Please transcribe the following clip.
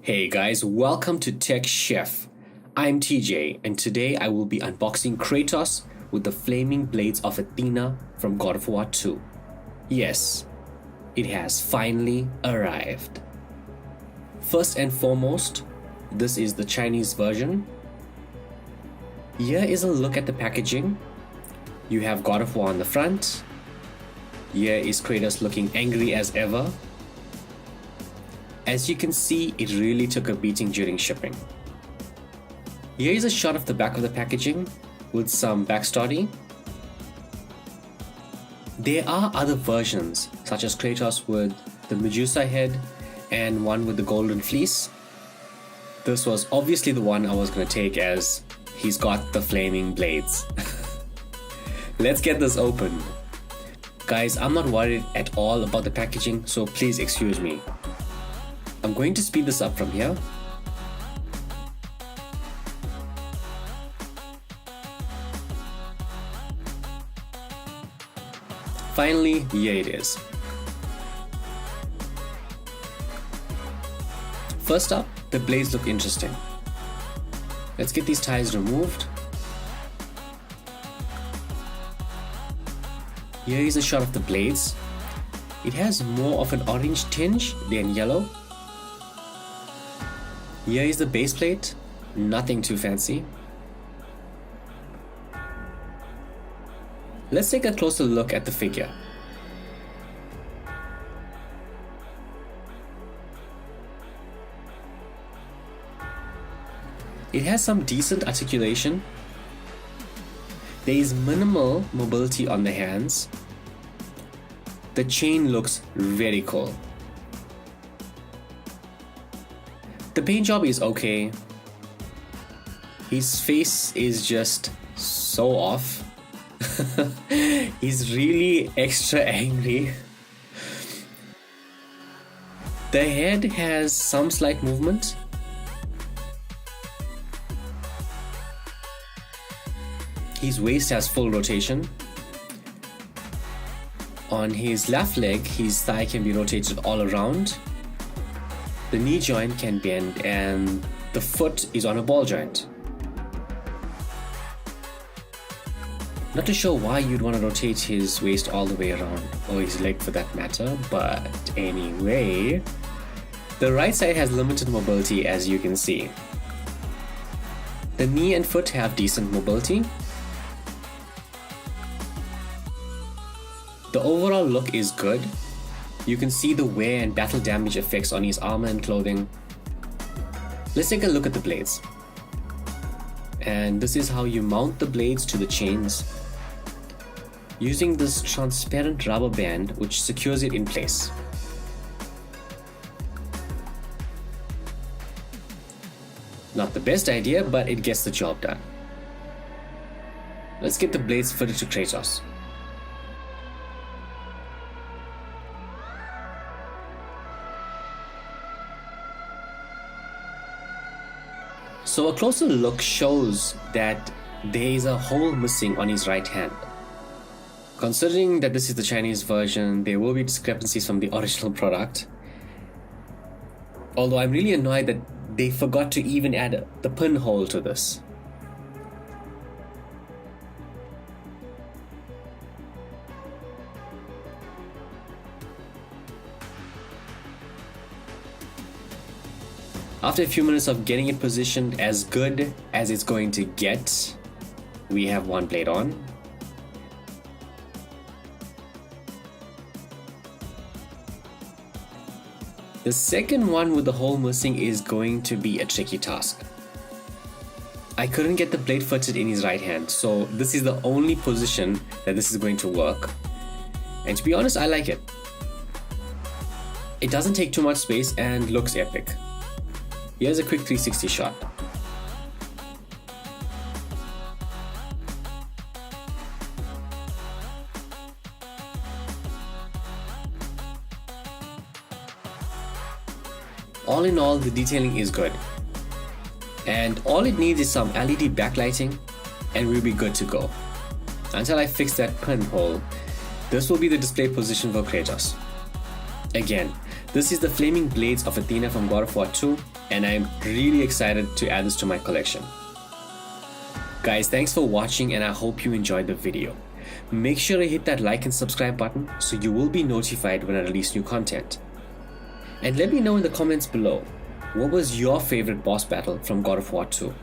Hey guys, welcome to Tech Chef. I'm TJ and today I will be unboxing Kratos with the Flaming Blades of Athena from God of War 2. Yes, it has finally arrived. First and foremost, this is the Chinese version. Here is a look at the packaging. You have God of War on the front. Here is Kratos looking angry as ever. As you can see, it really took a beating during shipping. Here is a shot of the back of the packaging with some backstory. There are other versions, such as Kratos with the Medusa head and one with the golden fleece. This was obviously the one I was going to take as he's got the flaming blades. Let's get this open. Guys, I'm not worried at all about the packaging, so please excuse me. I'm going to speed this up from here. Finally, here it is. First up, the blades look interesting. Let's get these ties removed. Here is a shot of the blades. It has more of an orange tinge than yellow. Here is the base plate, nothing too fancy. Let's take a closer look at the figure. It has some decent articulation. There is minimal mobility on the hands. The chain looks very cool. The paint job is okay. His face is just so off. He's really extra angry. The head has some slight movement. His waist has full rotation. On his left leg, his thigh can be rotated all around. The knee joint can bend and the foot is on a ball joint. Not too sure why you'd want to rotate his waist all the way around, or his leg for that matter, but anyway. The right side has limited mobility, as you can see. The knee and foot have decent mobility. The overall look is good. You can see the wear and battle damage effects on his armor and clothing. Let's take a look at the blades. And this is how you mount the blades to the chains, using this transparent rubber band which secures it in place. Not the best idea, but it gets the job done. Let's get the blades fitted to Kratos. So a closer look shows that there is a hole missing on his right hand. Considering that this is the Chinese version, there will be discrepancies from the original product. Although I'm really annoyed that they forgot to even add the pinhole to this. After a few minutes of getting it positioned as good as it's going to get, we have one blade on. The second one with the hole missing is going to be a tricky task. I couldn't get the blade fitted in his right hand, so this is the only position that this is going to work. And to be honest, I like it. It doesn't take too much space and looks epic. Here's a quick 360 shot. All in all, the detailing is good. And all it needs is some LED backlighting and we'll be good to go. Until I fix that pinhole, this will be the display position for Kratos. Again, this is the Flaming Blades of Athena from God of War 2, and I'm really excited to add this to my collection. Guys, thanks for watching and I hope you enjoyed the video. Make sure to hit that like and subscribe button so you will be notified when I release new content. And let me know in the comments below, what was your favorite boss battle from God of War 2?